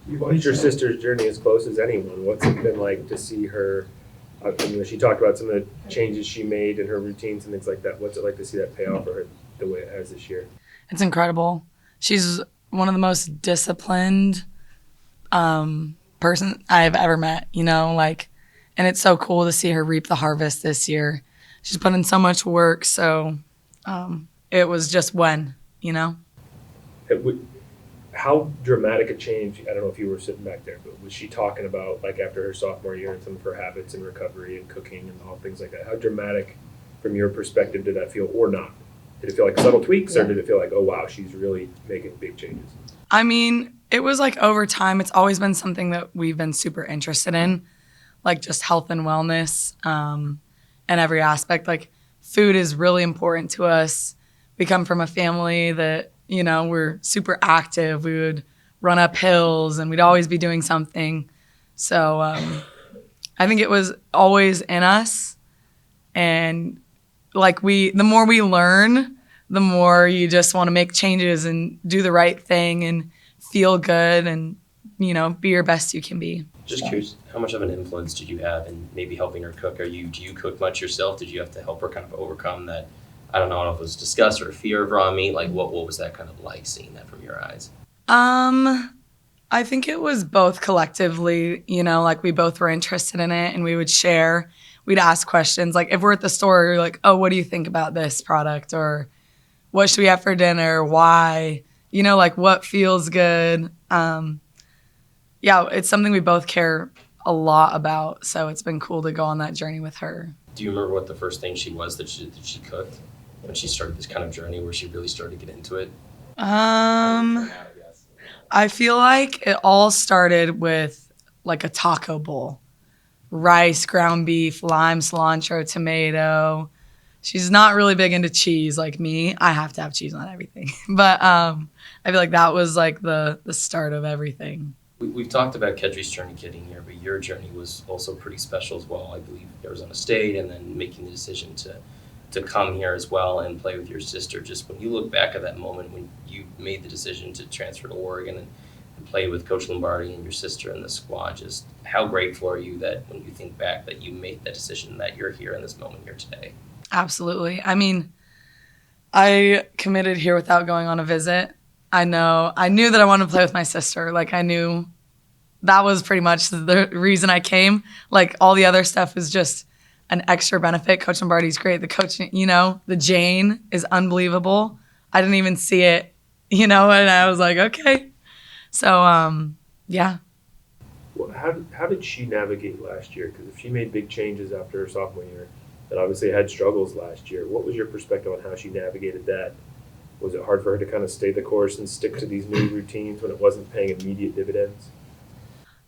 You've watched your sister's journey as close as anyone. What's it been like to see her? She talked about some of the changes she made in her routines and things like that. What's it like to see that pay off for her the way it has this year? It's incredible. She's one of the most disciplined person I've ever met, and it's so cool to see her reap the harvest this year. She's put in so much work, so it was just when. It would, how dramatic a change? I don't know if you were sitting back there, but was she talking about like after her sophomore year and some of her habits and recovery and cooking and all things like that? How dramatic, from your perspective, did that feel, or not? Did it feel like subtle tweaks, or did it feel like, oh wow, she's really making big changes? I mean, it was like over time, it's always been something that we've been super interested in, like just health and wellness and every aspect. Like food is really important to us. We come from a family that, we're super active. We would run up hills and we'd always be doing something. So I think it was always in us. And like the more we learn, the more you just want to make changes and do the right thing and feel good and, be your best you can be. Just curious, how much of an influence did you have in maybe helping her cook? Do you cook much yourself? Did you have to help her kind of overcome that? I don't know if it was disgust or fear of raw meat. Like, what was that kind of like, seeing that from your eyes? I think it was both collectively, like we both were interested in it and we would share. We'd ask questions. Like if we're at the store, you're like, oh, what do you think about this product? Or what should we have for dinner? Why? Like what feels good? Yeah, it's something we both care a lot about. So it's been cool to go on that journey with her. Do you remember what the first thing she was that she cooked when she started this kind of journey where she really started to get into it? I feel like it all started with like a taco bowl. Rice, ground beef, lime, cilantro, tomato. She's not really big into cheese like me. I have to have cheese on everything. But I feel like that was like the start of everything. We've talked about Kedri's journey getting here, but your journey was also pretty special as well. I believe Arizona State, and then making the decision to come here as well and play with your sister. Just when you look back at that moment when you made the decision to transfer to Oregon and play with Coach Lombardi and your sister in the squad, just how grateful are you that when you think back that you made that decision, that you're here in this moment here today? Absolutely. I mean, I committed here without going on a visit. I knew that I wanted to play with my sister. Like I knew that was pretty much the reason I came. Like all the other stuff is just an extra benefit. Coach Lombardi's great. The coach, the Jane is unbelievable. I didn't even see it, and I was like, okay. So, yeah. Well, how did she navigate last year? Because if she made big changes after her sophomore year, and obviously had struggles last year, what was your perspective on how she navigated that? Was it hard for her to kind of stay the course and stick to these new routines when it wasn't paying immediate dividends?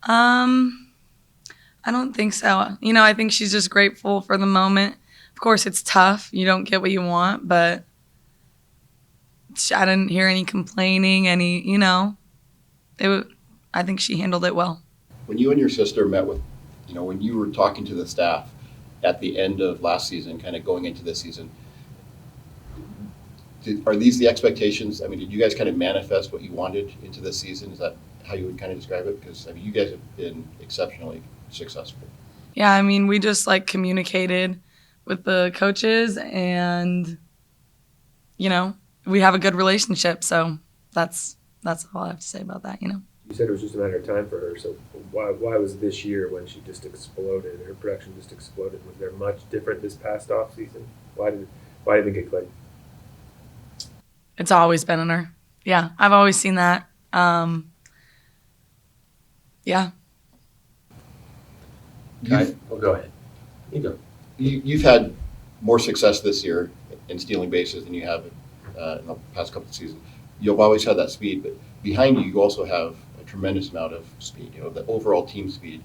I don't think so. I think she's just grateful for the moment. Of course, it's tough. You don't get what you want, but I didn't hear any complaining, I think she handled it well. When you and your sister met with, when you were talking to the staff at the end of last season, kind of going into this season, are these the expectations? I mean, did you guys kind of manifest what you wanted into this season? Is that how you would kind of describe it? Because, you guys have been exceptionally successful. Yeah, we just communicated with the coaches and, we have a good relationship. So that's all I have to say about that, You said it was just a matter of time for her. So why was this year when she just exploded, her production just exploded? Was there much different this past off season? Why did it get clicked? It's always been in her. Yeah, I've always seen that. Yeah. Go ahead. You go. You've had more success this year in stealing bases than you have in the past couple of seasons. You've always had that speed, but behind you also have a tremendous amount of speed, the overall team speed.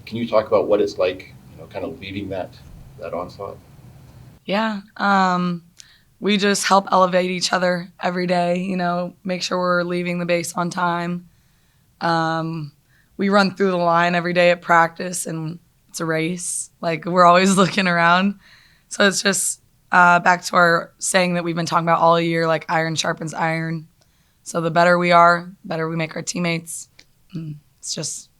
Can you talk about what it's like, kind of leading that onslaught? Yeah. We just help elevate each other every day, make sure we're leaving the base on time. We run through the line every day at practice, and it's a race. Like, we're always looking around. So it's just back to our saying that we've been talking about all year, like iron sharpens iron. So the better we are, the better we make our teammates. It's just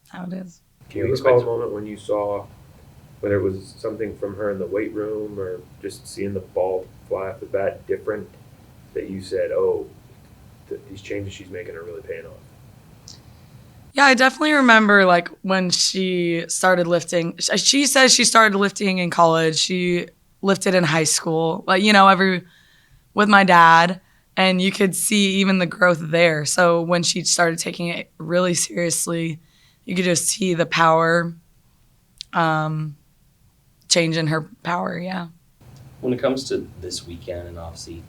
how it is. Do you recall a moment when you saw, whether it was something from her in the weight room or just seeing the ball fly off the bat different, that you said, oh, these changes she's making are really paying off? Yeah, I definitely remember like when she started lifting. She says she started lifting in college. She lifted in high school, like, with my dad, and you could see even the growth there. So when she started taking it really seriously, you could just see the power change in her power. Yeah. When it comes to this weekend and obviously,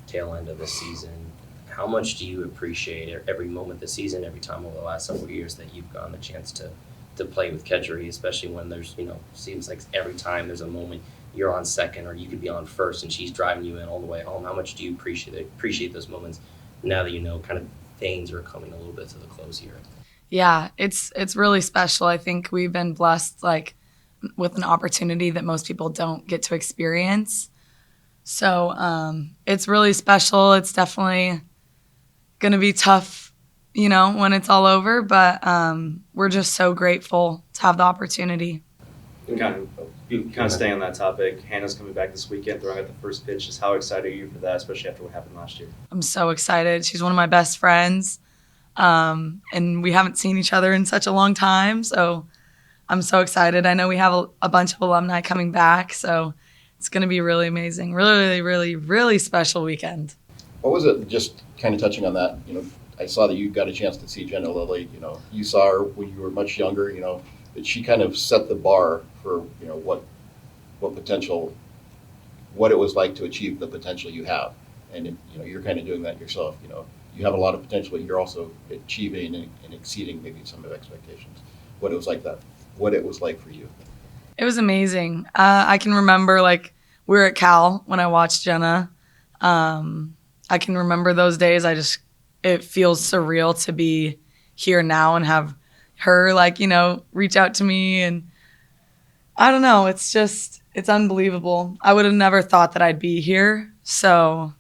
tail end of the season, how much do you appreciate every moment this season, every time over the last several years that you've gotten the chance to play with Kedri, especially when there's, seems like every time there's a moment you're on second or you could be on first and she's driving you in all the way home. How much do you appreciate those moments now that kind of things are coming a little bit to the close here? Yeah, it's really special. I think we've been blessed like with an opportunity that most people don't get to experience. So it's really special. It's definitely going to be tough, when it's all over, but we're just so grateful to have the opportunity. And kind of staying on that topic, Hannah's coming back this weekend, throwing out the first pitch. Just how excited are you for that, especially after what happened last year? I'm so excited. She's one of my best friends, and we haven't seen each other in such a long time, so I'm so excited. I know we have a bunch of alumni coming back, so it's going to be really amazing. Really, really, really special weekend. What was it, just kind of touching on that, I saw that you got a chance to see Jenna Lilly, you saw her when you were much younger, that she kind of set the bar for, what potential, what it was like to achieve the potential you have. And, you're kind of doing that yourself, you have a lot of potential, but you're also achieving and exceeding maybe some of expectations. What it was like for you. It was amazing. I can remember like we were at Cal when I watched Jenna. I can remember those days. It feels surreal to be here now and have her reach out to me, and I don't know. It's unbelievable. I would have never thought that I'd be here. So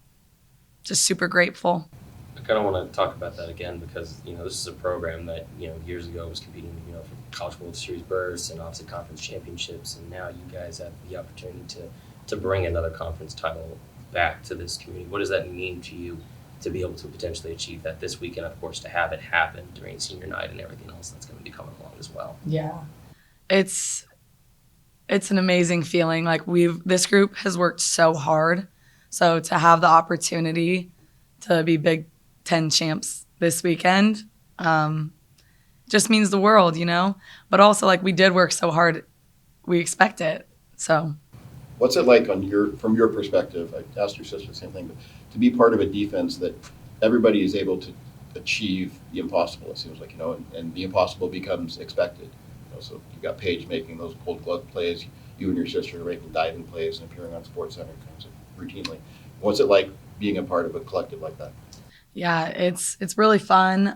just super grateful. I kind of want to talk about that again because, this is a program that, years ago was competing, for College World Series berths and obviously conference championships. And now you guys have the opportunity to bring another conference title back to this community. What does that mean to you to be able to potentially achieve that this weekend, of course, to have it happen during senior night and everything else that's going to be coming along as well? Yeah. It's an amazing feeling. Like this group has worked so hard. So to have the opportunity to be Big Ten champs this weekend just means the world, But also we did work so hard, we expect it. So what's it like from your perspective? I asked your sister the same thing, but to be part of a defense that everybody is able to achieve the impossible, it seems like, and the impossible becomes expected. So you've got Paige making those gold glove plays, you and your sister are making diving plays and appearing on SportsCenter kinds of routinely. What's it like being a part of a collective like that? Yeah, it's really fun.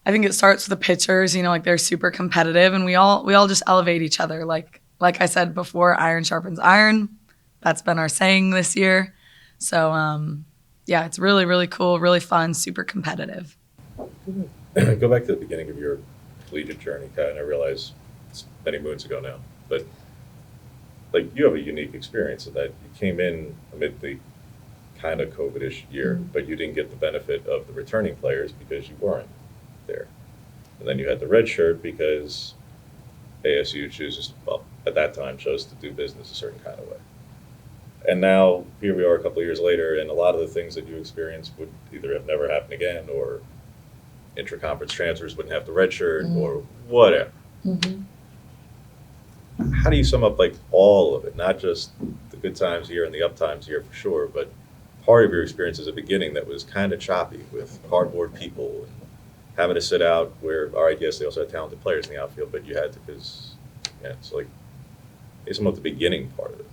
I think it starts with the pitchers, they're super competitive, and we all just elevate each other. Like I said before, iron sharpens iron. That's been our saying this year. So, yeah, it's really, really cool, really fun, super competitive. Go back to the beginning of your collegiate journey, Kai, and I realize it's many moons ago now, but you have a unique experience in that you came in amid the kind of COVID-ish year, but you didn't get the benefit of the returning players because you weren't there. And then you had the red shirt because ASU at that time chose to do business a certain kind of way. And now here we are a couple of years later, and a lot of the things that you experienced would either have never happened again, or intra-conference transfers wouldn't have the red shirt, or whatever. Mm-hmm. How do you sum up all of it? Not just the good times here and the up times here for sure, but part of your experience as a beginning that was kind of choppy with cardboard people and having to sit out where, all right, yes, they also had talented players in the outfield, but you had to because, it's it's about the beginning part of it.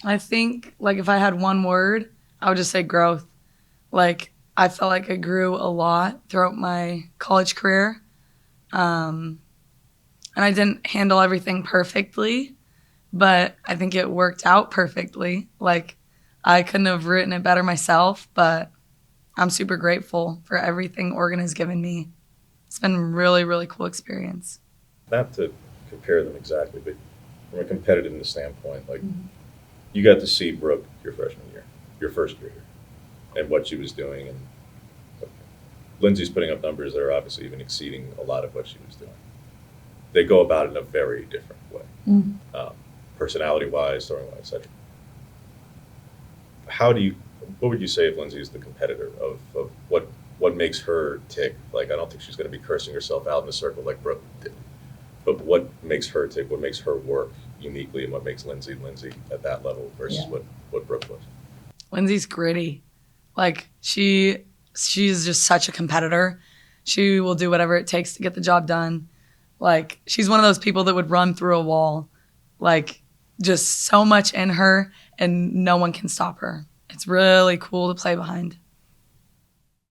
I think if I had one word, I would just say growth. I felt like I grew a lot throughout my college career. And I didn't handle everything perfectly, but I think it worked out perfectly. I couldn't have written it better myself, but I'm super grateful for everything Oregon has given me. It's been a really, really cool experience. Not to compare them exactly, but from a competitiveness standpoint, like you got to see Brooke your freshman year, your first year here, and what she was doing, and Lindsay's putting up numbers that are obviously even exceeding a lot of what she was doing. They go about it in a very different way, personality-wise, throwing-wise, etc. What would you say if Lindsay is the competitor of what makes her tick? Like, I don't think she's going to be cursing herself out in a circle like Brooke did. But what makes her tick? What makes her work uniquely, and what makes Lindsay at that level versus what Brooke was? Lindsay's gritty. Like, she's just such a competitor. She will do whatever it takes to get the job done. Like, she's one of those people that would run through a wall. Like, just so much in her, and no one can stop her. It's really cool to play behind.